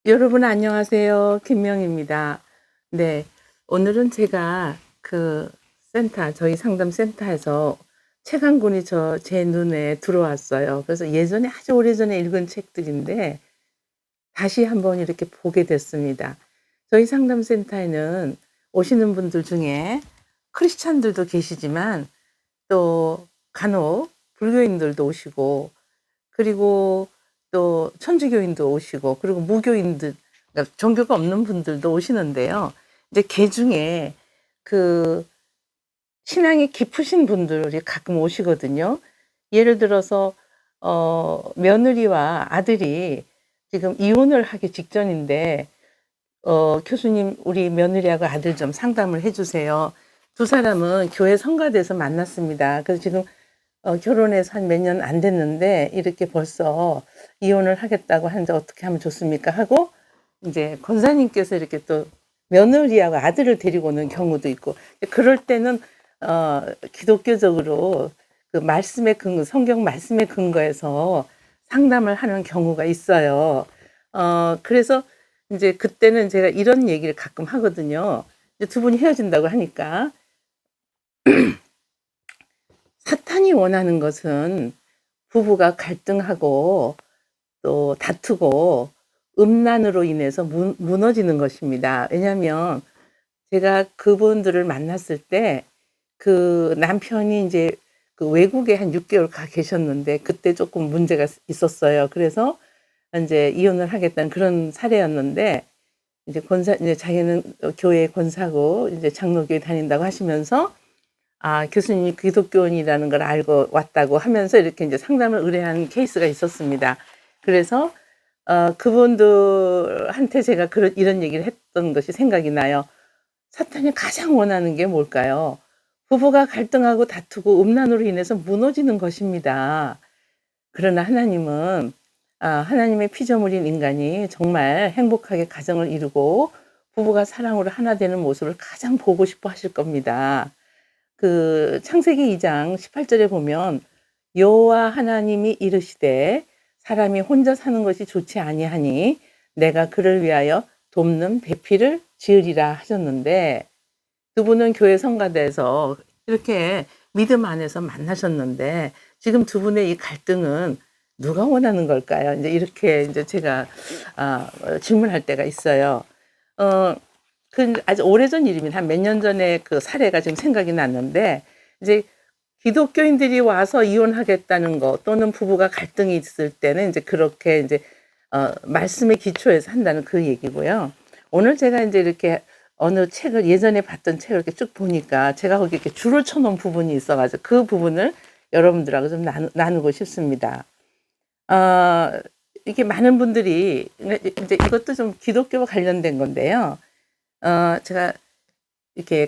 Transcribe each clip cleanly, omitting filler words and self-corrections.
여러분 안녕하세요. 김명입니다. 네. 오늘은 제가 저희 상담 센터에서 책 한 권이 제 눈에 들어왔어요. 그래서 예전에 아주 오래전에 읽은 책들인데 다시 한번 이렇게 보게 됐습니다. 저희 상담 센터에는 오시는 분들 중에 크리스찬들도 계시지만 또 간혹 불교인들도 오시고, 그리고 또 천주교인도 오시고, 그리고 무교인들, 그러니까 종교가 없는 분들도 오시는데요. 이제 그중에 그 신앙이 깊으신 분들이 가끔 오시거든요. 예를 들어서 며느리와 아들이 지금 이혼을 하기 직전인데 "교수님, 우리 며느리하고 아들 좀 상담을 해 주세요." 두 사람은 교회 성가대에서 만났습니다. 그래서 지금 결혼해서 한 몇 년 안 됐는데 이렇게 벌써 이혼을 하겠다고 하는데 "어떻게 하면 좋습니까?" 하고, 인제 권사님께서 이렇게 또 며느리하고 아들을 데리고 오는 경우도 있고, 그럴 때는 기독교적으로 그 말씀에 성경 말씀에 근거해서 상담을 하는 경우가 있어요. 그래서 인제 그때는 제가 이런 얘기를 가끔 하거든요. 이제 두 분이 헤어진다고 하니까 사탄이 원하는 것은 부부가 갈등하고 또 다투고 음란으로 인해서 무너지는 것입니다. 왜냐하면 제가 그분들을 만났을 때 그 남편이 인제 그 외국에 한 6 개월 가 계셨는데 그때 쪼끔 문제가 있었어요. 그래서 인제 이혼을 하겠다는 그런 사례였는데, 이제 자기는 교회 권사고 이제 장로교회 다닌다고 하시면서 교수님이 기독교인이라는 걸 알고 왔다고 하면서 이렇게 인제 상담을 의뢰한 케이스가 있었습니다. 그래서 그분들한테 제가 이런 얘기를 했던 것이 생각이 나요. 사탄이 가장 원하는 게 뭘까요? 부부가 갈등하고 다투고 음란으로 인해서 무너지는 것입니다. 그러나 하나님은 하나님의 피조물인 인간이 정말 행복하게 가정을 이루고 부부가 사랑으로 하나 되는 모습을 가장 보고 싶어 하실 겁니다. 그 창세기 2장 18 절에 보면 여호와 하나님이 이르시되 사람이 혼자 사는 것이 좋지 아니하니 내가 그를 위하여 돕는 배필을 지으리라 하셨는데, 두 분은 교회 성가대에서 이렇게 믿음 안에서 만나셨는데 지금 두 분의 이 갈등은 누가 원하는 걸까요? 인제 이렇게 인제 제가 질문할 때가 있어요. 어 아주 오래전 일입니다. 한 몇 년 전에 그 사례가 지금 생각이 났는데, 이제 기독교인들이 와서 이혼하겠다는 거 또는 부부가 갈등이 있을 때는 인제 그렇게 인제 말씀에 기초해서 한다는 그 얘기고요. 오늘 제가 인제 이렇게 어느 책을 예전에 봤던 책을 이렇게 쭉 보니까 제가 거기 이렇게 줄을 쳐 놓은 부분이 있어 가지고 그 부분을 여러분들하고 좀 나누고 싶습니다. 어 이게 많은 분들이 인제 이것도 좀 기독교와 관련된 건데요. 제가 이렇게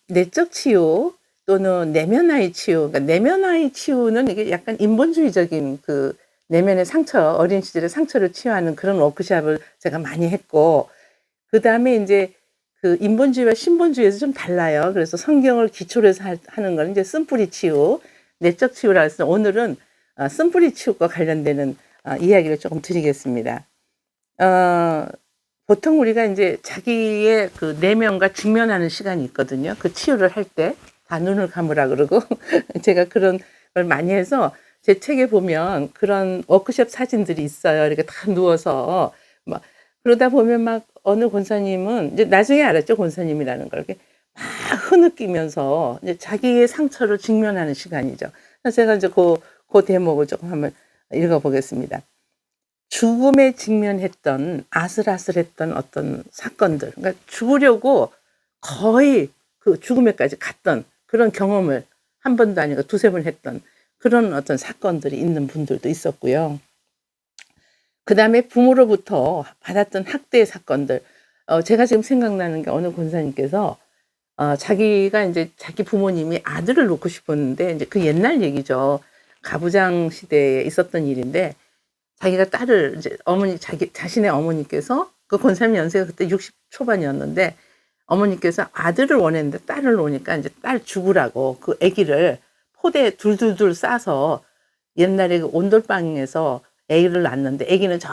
내적 치유 또는 내면의 치유, 그러니까 내면의 치유는 이게 약간 인본주의적인 내면의 상처, 어린 시절의 상처를 치유하는 그런 워크숍을 제가 많이 했고, 그다음에 인제 인본주의와 신본주의에서 좀 달라요. 그래서 성경을 기초로 해서 하는 거는 이제 쓴뿌리 치유, 내적 치유라 해서 오늘은 쓴뿌리 치유과 관련되는 이야기를 쪼금 드리겠습니다. 어 보통 우리가 인제 자기의 그 내면과 직면하는 시간이 있거든요. 그 치유를 할 때 다 눈을 감으라 그러고 제가 그런 걸 많이 해서 제 책에 보면 그런 워크숍 사진들이 있어요. 이렇게 다 누워서 막 그러다 보면 막 어느 권사님은 이제 나중에 알았죠, 권사님이라는 걸. 이렇게 막 흐느끼면서 이제 자기의 상처를 직면하는 시간이죠. 그래서 제가 인제 그 대목을 쪼끔 한번 읽어 보겠습니다. 죽음에 직면했던 아슬아슬했던 어떤 사건들, 그러니까 죽으려고 거의 그 죽음에까지 갔던 그런 경험을 한 번도 아니고 두세 번 했던 그런 어떤 사건들이 있는 분들도 있었고요. 그다음에 부모로부터 받았던 학대의 사건들, 제가 지금 생각나는 게 어느 권사님께서 자기가 인제 자기 부모님이 아들을 놓고 싶었는데, 인제 그 옛날 얘기죠. 가부장 시대에 있었던 일인데, 자기가 딸을 이제 자기 자신의 어머니께서, 그 권사님 연세가 그때 60 초반이었는데 어머니께서 아들을 원했는데 딸을 놓으니까 인제 딸 죽으라고 그 아기를 포대에 둘둘둘 싸서, 옛날에 그 온돌방에서 아기를 낳는데 아기는 저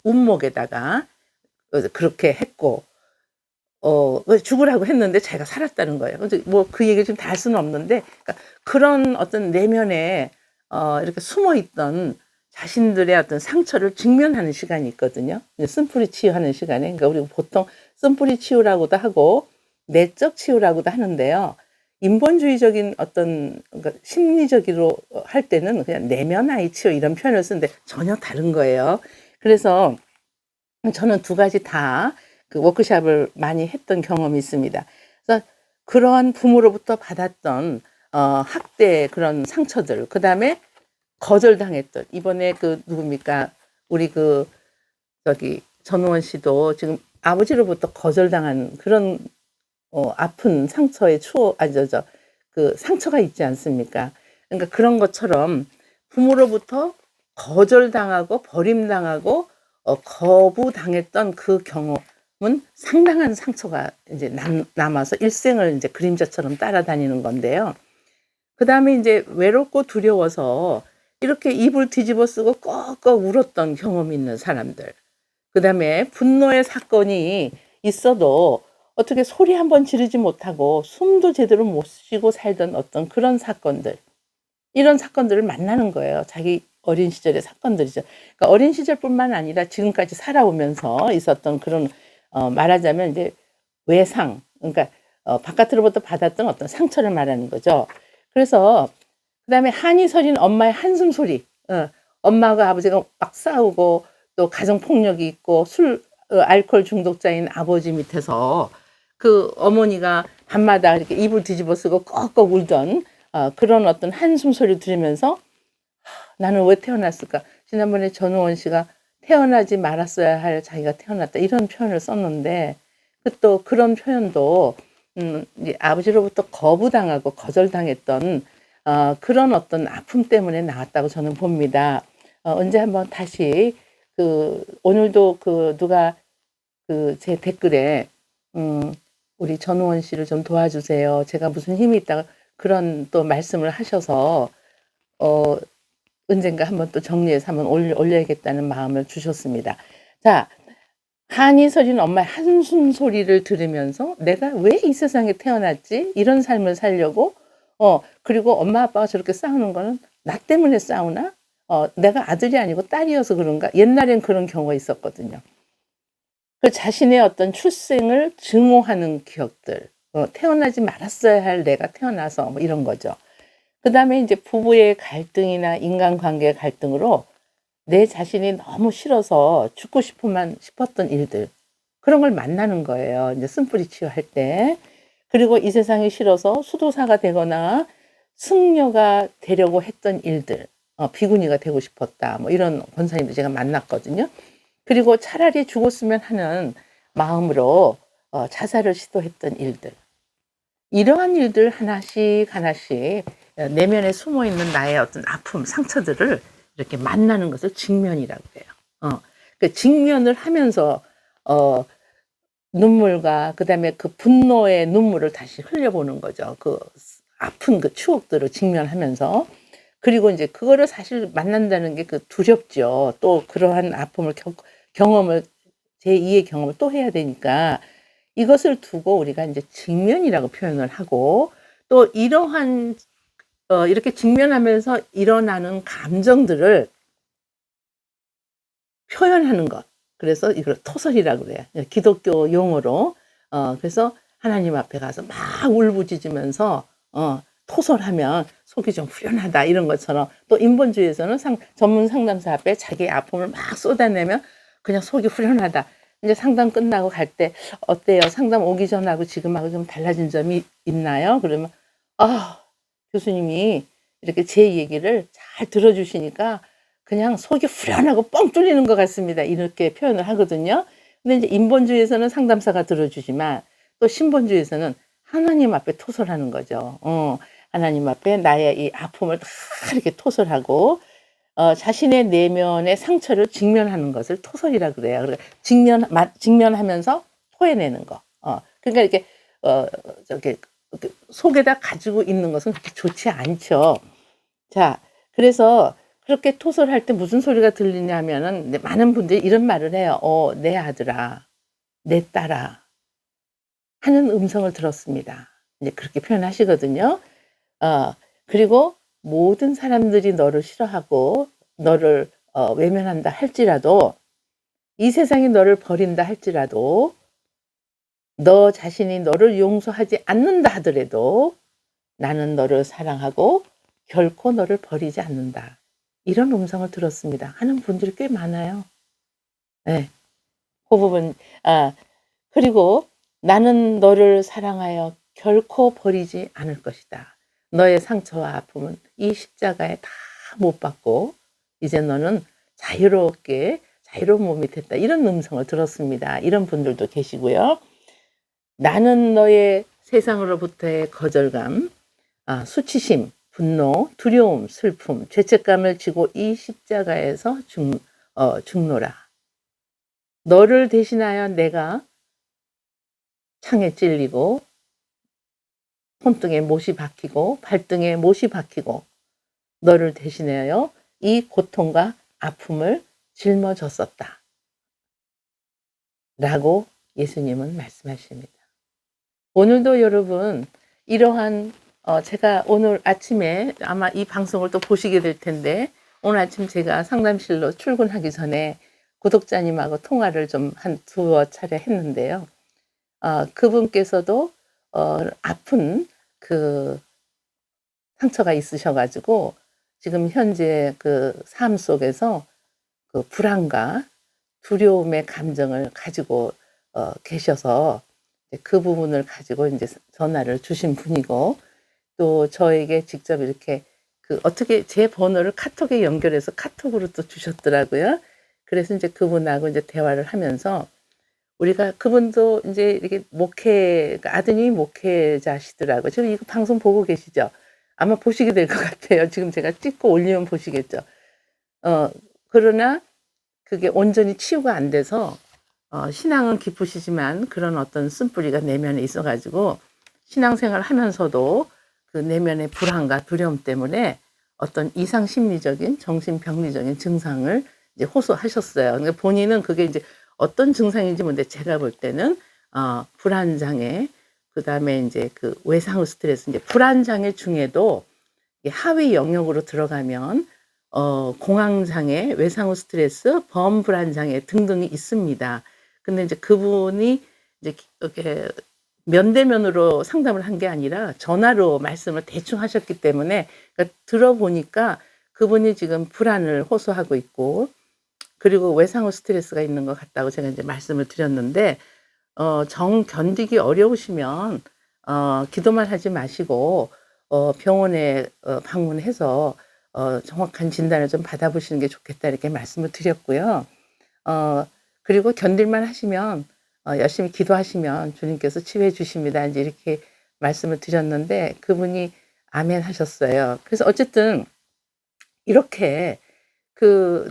운목에다가 그렇게 했고 죽으라고 했는데 자기가 살았다는 거예요. 근데 뭐 그 얘기를 지금 다 할 수는 없는데, 그러니까 그런 어떤 내면에 이렇게 숨어 있던 자신들의 어떤 상처를 직면하는 시간이 있거든요. 쓴뿌리 치유하는 시간에. 그러니까 우리가 보통 쓴뿌리 치유라고도 하고 내적 치유라고도 하는데요. 인본주의적인 어떤, 그러니까 심리적으로 할 때는 그냥 내면아이 치유 이런 표현을 쓰는데 전혀 다른 거예요. 그래서 저는 두 가지 다 그 워크숍을 많이 했던 경험이 있습니다. 그래서 그러한 부모로부터 받았던 학대 그런 상처들, 그다음에 거절당했던, 이번에 그 누굽니까? 우리 그 저기 전우원 씨도 지금 아버지로부터 거절당한 그런 아픈 상처의 추억, 아니 그 상처가 있지 않습니까? 그러니까 그런 것처럼 부모로부터 거절당하고 버림당하고 거부당했던 그 경험은 상당한 상처가 이제 남아서 일생을 이제 그림자처럼 따라다니는 건데요. 그다음에 이제 외롭고 두려워서 이렇게 이불 뒤집어 쓰고 꺽꺽 울었던 경험이 있는 사람들. 그다음에 분노의 사건이 있어도 어떻게 소리 한번 지르지 못하고 숨도 제대로 못 쉬고 살던 어떤 그런 사건들. 이런 사건들을 만나는 거예요. 자기 어린 시절의 사건들이죠. 그러니까 어린 시절뿐만 아니라 지금까지 살아오면서 있었던 그런 말하자면 이제 외상, 그러니까 바깥으로부터 받았던 어떤 상처를 말하는 거죠. 그래서 그다음에 한이 서린 엄마의 한숨 소리. 엄마가 아버지가 막 싸우고 또 가정 폭력이 있고 알코올 중독자인 아버지 밑에서 그 어머니가 밤마다 이렇게 이불 뒤집어 쓰고 꺽꺽 울던 그런 어떤 한숨 소리 들으면서 나는 왜 태어났을까? 지난번에 전우원 씨가 태어나지 말았어야 할 자기가 태어났다 이런 표현을 썼는데, 또 그런 표현도 이제 아버지로부터 거부당하고 거절당했던 그런 어떤 아픔 때문에 나왔다고 저는 봅니다. 언제 한번 다시 오늘도 누가 제 댓글에 우리 전우원 씨를 좀 도와주세요. 제가 무슨 힘이 있다가 그런 또 말씀을 하셔서 언젠가 한번 또 정리해서 한번 올려야겠다는 마음을 주셨습니다. 자, 한이 서린 엄마의 한숨 소리를 들으면서 내가 왜 이 세상에 태어났지? 이런 삶을 살려고 그리고 엄마 아빠가 저렇게 싸우는 거는 나 때문에 싸우나? 내가 아들이 아니고 딸이어서 그런가? 옛날엔 그런 경우가 있었거든요. 그 자신의 어떤 출생을 증오하는 기억들, 태어나지 말았어야 할 내가 태어나서 뭐 이런 거죠. 그다음에 이제 부부의 갈등이나 인간관계의 갈등으로 내 자신이 너무 싫어서 죽고 싶었던 일들, 그런 걸 만나는 거예요. 이제 쓴뿌리 치유할 때. 그리고 이 세상이 싫어서 수도사가 되거나 승려가 되려고 했던 일들, 비구니가 되고 싶었다. 뭐 이런 권사님도 제가 만났거든요. 그리고 차라리 죽었으면 하는 마음으로 자살을 시도했던 일들. 이러한 일들 하나씩 하나씩 내면에 숨어 있는 나의 어떤 아픔, 상처들을 이렇게 만나는 것을 직면이라고 해요. 그 직면을 하면서 눈물과 그다음에 그 분노의 눈물을 다시 흘려보는 거죠. 그 아픈 그 추억들을 직면하면서. 그리고 이제 그거를 사실 만난다는 게 두렵죠. 또 그러한 아픔을 경험을 제2의 경험을 또 해야 되니까 이것을 두고 우리가 이제 직면이라고 표현을 하고, 또 이러한 이렇게 직면하면서 일어나는 감정들을 표현하는 것. 그래서 이걸 토설이라고 그래요. 기독교 용어로. 그래서 하나님 앞에 가서 막 울부짖으면서 토설하면 속이 좀 후련하다 이런 것처럼, 또 인본주의에서는 전문 상담사 앞에 자기의 아픔을 막 쏟아내면 그냥 속이 후련하다. 이제 상담 끝나고 갈 때 어때요? 상담 오기 전하고 지금하고 좀 달라진 점이 있나요? 그러면 교수님이 이렇게 제 얘기를 잘 들어주시니까 그냥 속이 후련하고 뻥 뚫리는 것 같습니다. 이렇게 표현을 하거든요. 근데 이제 인본주의에서는 상담사가 들어주지만 또 신본주의에서는 하나님 앞에 토설하는 거죠. 하나님 앞에 나의 이 아픔을 다 이렇게 토설하고 자신의 내면의 상처를 직면하는 것을 토설이라 그래요. 그러니까 직면하면서 토해내는 거. 그러니까 이렇게 저기 속에다 가지고 있는 것은 그렇게 좋지 않죠. 자, 그래서 그렇게 토설할 때 무슨 소리가 들리냐면은 이제 많은 분들이 이런 말을 해요. 내 아들아, 내 딸아 하는 음성을 들었습니다. 이제 그렇게 표현하시거든요. 어 그리고 모든 사람들이 너를 싫어하고 너를 외면한다 할지라도, 이 세상이 너를 버린다 할지라도, 너 자신이 너를 용서하지 않는다 하더라도 나는 너를 사랑하고 결코 너를 버리지 않는다. 이런 음성을 들었습니다 하는 분들이 꽤 많아요. 네. 그 부분. 그리고 "나는 너를 사랑하여 결코 버리지 않을 것이다. 너의 상처와 아픔은 이 십자가에 다 못 박고 이제 너는 자유롭게 자유로운 몸이 됐다." 이런 음성을 들었습니다. 이런 분들도 계시고요. "나는 너의 세상으로부터의 거절감, 수치심, 분노, 두려움, 슬픔, 죄책감을 지고 이 십자가에서 죽노라. 너를 대신하여 내가 창에 찔리고 손등에 못이 박히고 발등에 못이 박히고 너를 대신하여 이 고통과 아픔을 짊어졌었다." 라고 예수님은 말씀하십니다. 오늘도 여러분 이러한 제가 오늘 아침에 아마 이 방송을 또 보시게 될 텐데, 오늘 아침 제가 상담실로 출근하기 전에 구독자님하고 통화를 좀 한 두어 차례 했는데요. 그분께서도 아픈 그 상처가 있으셔 가지고 지금 현재 그 삶 속에서 그 불안과 두려움의 감정을 가지고 계셔서 이제 그 부분을 가지고 인제 전화를 주신 분이고, 또 저에게 직접 이렇게 어떻게 제 번호를 카톡에 연결해서 카톡으로 또 주셨더라고요. 그래서 인제 그분하고 인제 대화를 하면서 우리가, 그분도 인제 이렇게 그러니까 아드님이 목회자시더라고요. 지금 이거 방송 보고 계시죠? 아마 보시게 될 것 같아요. 지금 제가 찍고 올리면 보시겠죠. 어 그러나 그게 온전히 치유가 안 돼서 신앙은 깊으시지만 그런 어떤 쓴뿌리가 내면에 있어 가지고 신앙생활을 하면서도 그 내면의 불안과 두려움 때문에 어떤 이상 심리적인 정신병리적인 증상을 이제 호소하셨어요. 그러니까 본인은 그게 이제 어떤 증상인지 모르는데, 제가 볼 때는 불안 장애, 그다음에 인제 그 외상후 스트레스, 인제 불안 장애 중에도 이 하위 영역으로 들어가면 공황 장애, 외상후 스트레스, 범불안 장애 등등이 있습니다. 근데 인제 그분이 이제 이렇게 면대면으로 상담을 한 게 아니라 전화로 말씀을 대충 하셨기 때문에, 그러니까 들어보니까 그분이 지금 불안을 호소하고 있고, 그리고 외상후 스트레스가 있는 것 같다고 제가 인제 말씀을 드렸는데, 견디기 어려우시면 기도만 하지 마시고 병원에 방문해서 정확한 진단을 좀 받아보시는 게 좋겠다, 이렇게 말씀을 드렸고요. 그리고 견딜만 하시면 열심히 기도하시면 주님께서 치유해 주십니다, 인제 이렇게 말씀을 드렸는데, 그분이 아멘 하셨어요. 그래서 어쨌든 이렇게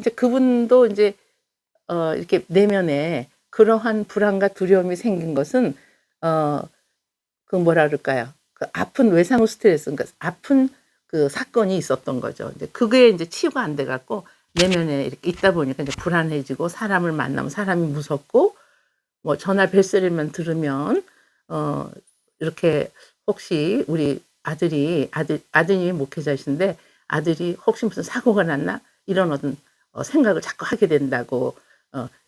이제 그분도 인제 이렇게 내면에 그러한 불안과 두려움이 생긴 것은 어 뭐라 그럴까요? 그 아픈 외상후 스트레스, 그러니까 아픈 그 사건이 있었던 거죠. 이제 그게 인제 치유가 안 돼 갖고 내면에 이렇게 있다 보니까 인제 불안해지고, 사람을 만나면 사람이 무섭고, 뭐 전화 벨소리만 들으면 이렇게 혹시 우리 아드님이 목회자이신데, 아들이 혹시 무슨 사고가 났나 이런 어떤 생각을 자꾸 하게 된다고.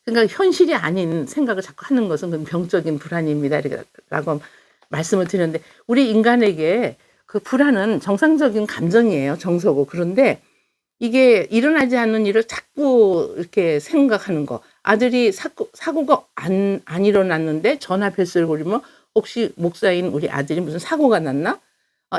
그러니까 현실이 아닌 생각을 자꾸 하는 것은 그건 병적인 불안입니다, 라고 말씀을 드렸는데, 우리 인간에게 그 불안은 정상적인 감정이에요, 정서고. 그런데 이게 일어나지 않는 일을 자꾸 이렇게 생각하는 거. 아들이 사고가 안 일어났는데 전화 벨소리를 울리면 혹시 목사인 우리 아들이 무슨 사고가 났나?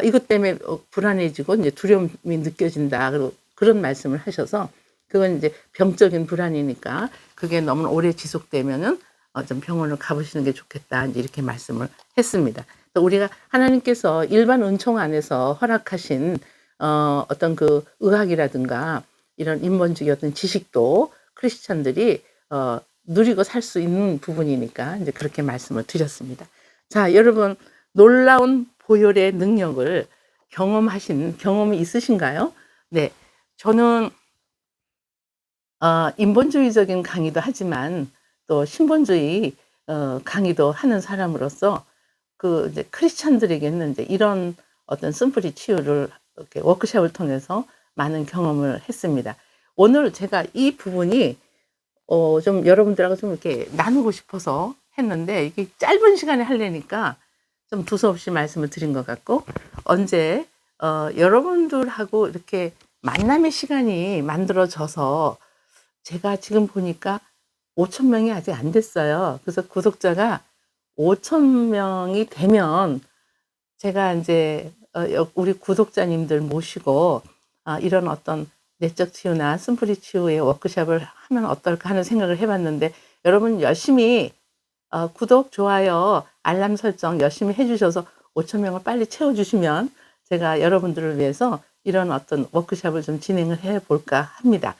이것 때문에 불안해지고 인제 두려움이 느껴진다. 그리고 그런 말씀을 하셔서, 그건 이제 병적인 불안이니까 그게 너무 오래 지속되면은 좀 병원을 가 보시는 게 좋겠다, 인제 이렇게 말씀을 했습니다. 또 우리가 하나님께서 일반 은총 안에서 허락하신 어떤 그 의학이라든가 이런 인본주의 어떤 지식도 크리스찬들이 누리고 살 수 있는 부분이니까 인제 그렇게 말씀을 드렸습니다. 자, 여러분, 놀라운 보혈의 능력을 경험하신 경험이 있으신가요? 네. 저는 인본주의적인 강의도 하지만 또 신본주의 강의도 하는 사람으로서 그 이제 크리스찬들에게는 이제 이런 어떤 쓴뿌리 치유를 이렇게 워크숍을 통해서 많은 경험을 했습니다. 오늘 제가 이 부분이 좀 여러분들하고 좀 이렇게 나누고 싶어서 했는데 이게 짧은 시간에 하려니까 좀 두서없이 말씀을 드린 것 같고, 언제 여러분들하고 이렇게 만남의 시간이 만들어져서 제가 지금 보니까 5천 명이 아직 안 됐어요. 그래서 구독자가 5천 명이 되면 제가 인제 우리 구독자님들 모시고 이런 어떤 내적 치유나 쓴뿌리 치유의 워크숍을 하면 어떨까 하는 생각을 해 봤는데, 여러분 열심히 구독, 좋아요, 알람 설정 열심히 해 주셔서 5천 명을 빨리 채워 주시면 제가 여러분들을 위해서 이런 어떤 워크숍을 좀 진행을 해 볼까 합니다.